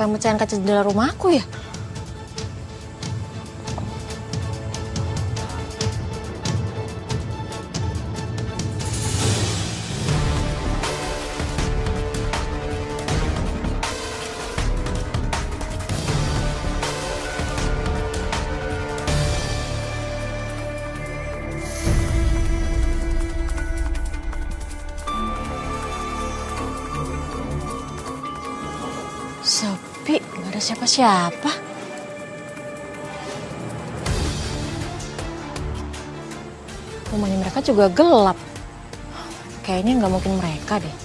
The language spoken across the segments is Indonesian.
siapa yang mecahin kaca jendela rumahku ya? Sepi, nggak ada siapa-siapa. Rumahnya mereka juga gelap. Kayaknya nggak mungkin mereka deh.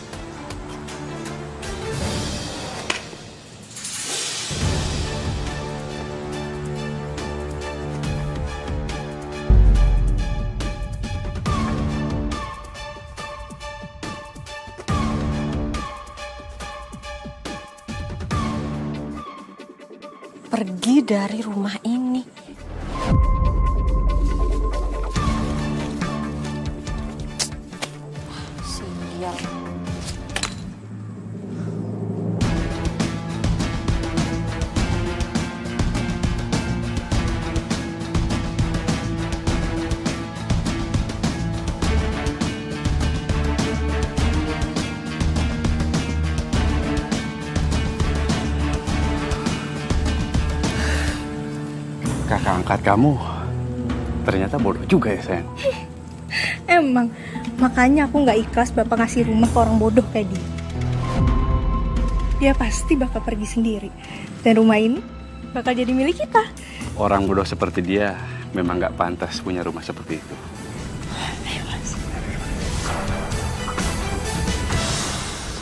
Pergi dari rumah ini. Sial. Kakak angkat kamu ternyata bodoh juga ya, sayang. Emang, makanya aku nggak ikhlas bapak ngasih rumah ke orang bodoh kayak dia. Dia pasti bakal pergi sendiri. Dan rumah ini bakal jadi milik kita. Orang bodoh seperti dia memang nggak pantas punya rumah seperti itu.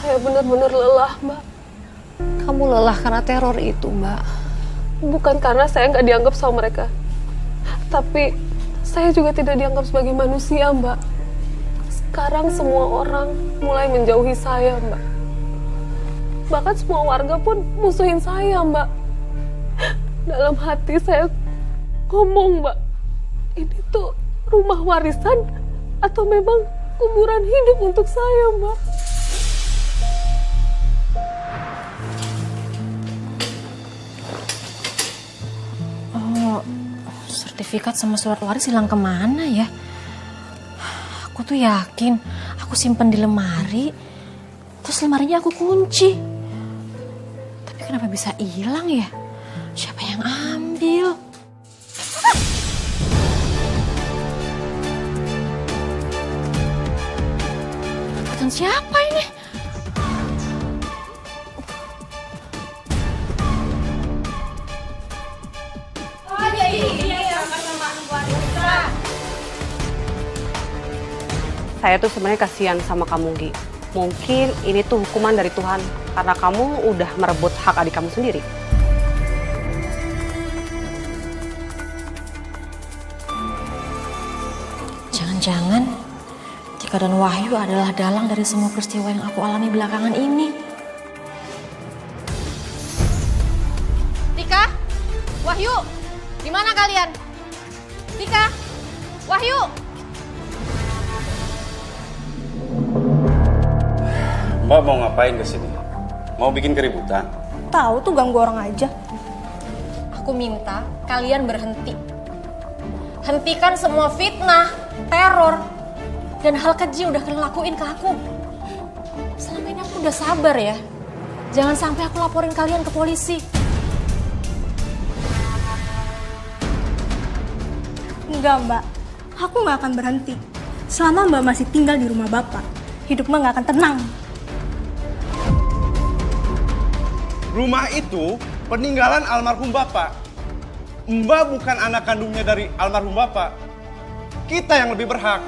Saya benar-benar lelah, Mbak. Kamu lelah karena teror itu, Mbak. Bukan karena saya nggak dianggap sama mereka. Tapi saya juga tidak dianggap sebagai manusia, Mbak. Sekarang semua orang mulai menjauhi saya, Mbak. Bahkan semua warga pun musuhin saya, Mbak. Dalam hati saya ngomong, Mbak, ini tuh rumah warisan atau memang kuburan hidup untuk saya, Mbak? Sertifikat sama surat waris hilang kemana ya? Aku tuh yakin aku simpen di lemari, terus lemarinya aku kunci. Tapi kenapa bisa hilang ya? Siapa yang ambil? Bukan siapa ini? Saya tuh sebenarnya kasihan sama kamu, Gi. Mungkin ini tuh hukuman dari Tuhan karena kamu udah merebut hak adik kamu sendiri. Jangan-jangan Tika dan Wahyu adalah dalang dari semua peristiwa yang aku alami belakangan ini. Tika, Wahyu, di mana kalian? Tika, Wahyu. Mbak mau ngapain kesini? Mau bikin keributan? Tahu tuh ganggu orang aja. Aku minta kalian berhenti. Hentikan semua fitnah, teror, dan hal keji udah kalian lakuin ke aku. Selama ini aku udah sabar ya. Jangan sampai aku laporin kalian ke polisi. Enggak, Mbak. Aku nggak akan berhenti. Selama Mbak masih tinggal di rumah Bapak, hidup Mbak nggak akan tenang. Rumah itu peninggalan almarhum Bapak. Mbak bukan anak kandungnya dari almarhum Bapak. Kita yang lebih berhak.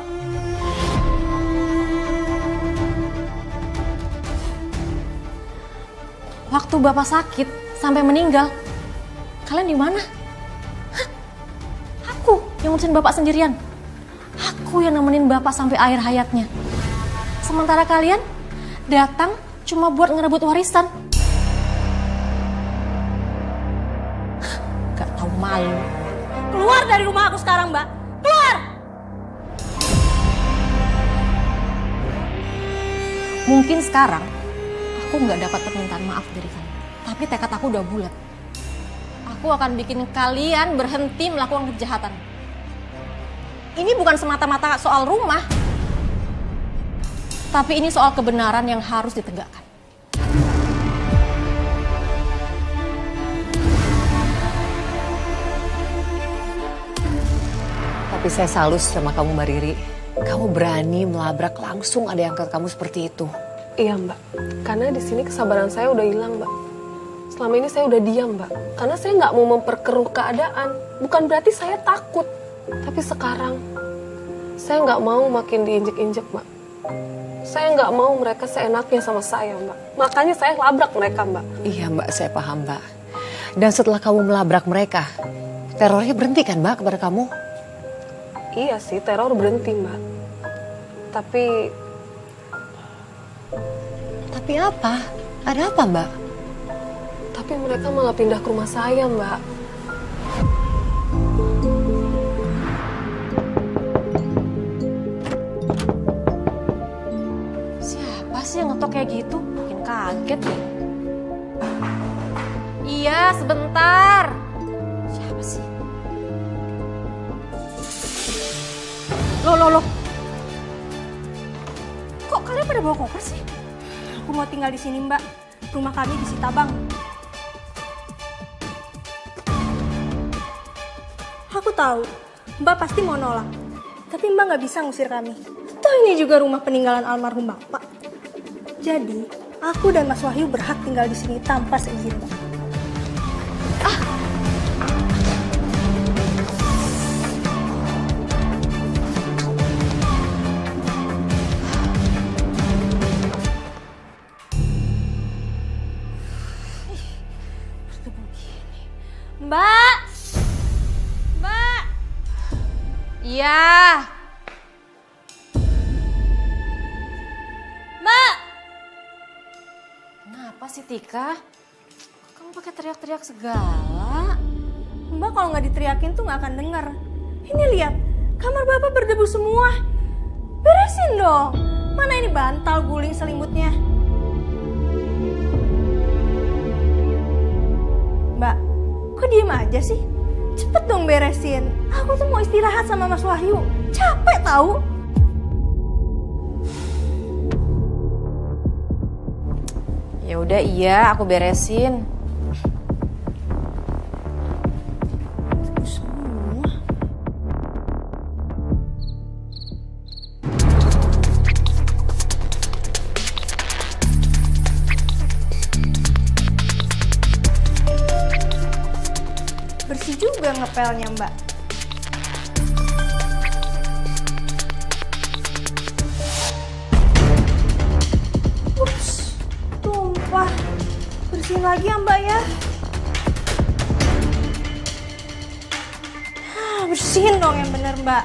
Waktu Bapak sakit sampai meninggal, kalian di mana? Hah? Aku yang ngurusin Bapak sendirian. Aku yang nemenin Bapak sampai akhir hayatnya. Sementara kalian datang cuma buat ngerebut warisan. Gak tahu malu. Keluar dari rumah aku sekarang, Mbak. Keluar! Mungkin sekarang aku nggak dapat permintaan maaf dari kalian. Tapi tekad aku udah bulat. Aku akan bikin kalian berhenti melakukan kejahatan. Ini bukan semata-mata soal rumah. Tapi ini soal kebenaran yang harus ditegakkan. Tapi saya salut sama kamu Mbak Riri. Kamu berani melabrak langsung ada yang ke kamu seperti itu. Iya Mbak, karena di sini kesabaran saya udah hilang Mbak. Selama ini saya udah diam Mbak, karena saya nggak mau memperkeruh keadaan. Bukan berarti saya takut, tapi sekarang saya nggak mau makin diinjek-injek Mbak. Saya nggak mau mereka seenaknya sama saya Mbak. Makanya saya labrak mereka Mbak. Iya Mbak, saya paham Mbak. Dan setelah kamu melabrak mereka, terornya berhenti kan Mbak kepada kamu? Iya sih, teror berhenti Mbak. Tapi apa? Ada apa Mbak? Tapi mereka malah pindah ke rumah saya Mbak. Siapa sih yang ngetok kayak gitu? Bikin kaget deh. Iya, sebentar. Siapa sih? Loh. Kok kalian pada bawa koper sih? Aku mau tinggal di sini, Mbak. Rumah kami di Sitabang. Aku tahu, Mbak pasti mau nolak. Tapi Mbak nggak bisa ngusir kami. Toh ini juga rumah peninggalan almarhum Bapak. Jadi, aku dan Mas Wahyu berhak tinggal di sini tanpa seizin Mbak. Mbak! Mbak! Iya. Mbak! Kenapa sih Tika? Kamu pakai teriak-teriak segala? Mbak kalau nggak diteriakin tuh nggak akan dengar. Ini lihat, kamar Bapak berdebu semua. Beresin dong. Mana ini bantal guling selimutnya? Mbak, kok diem aja sih? Cepet dong beresin. Aku tuh mau istirahat sama Mas Wahyu. Capek tahu. Ya udah iya, aku beresin. Semua. Bersih juga ngepelnya, Mbak. Ups, tumpah. Bersihin lagi ya, Mbak ya. Bersihin dong yang bener, Mbak.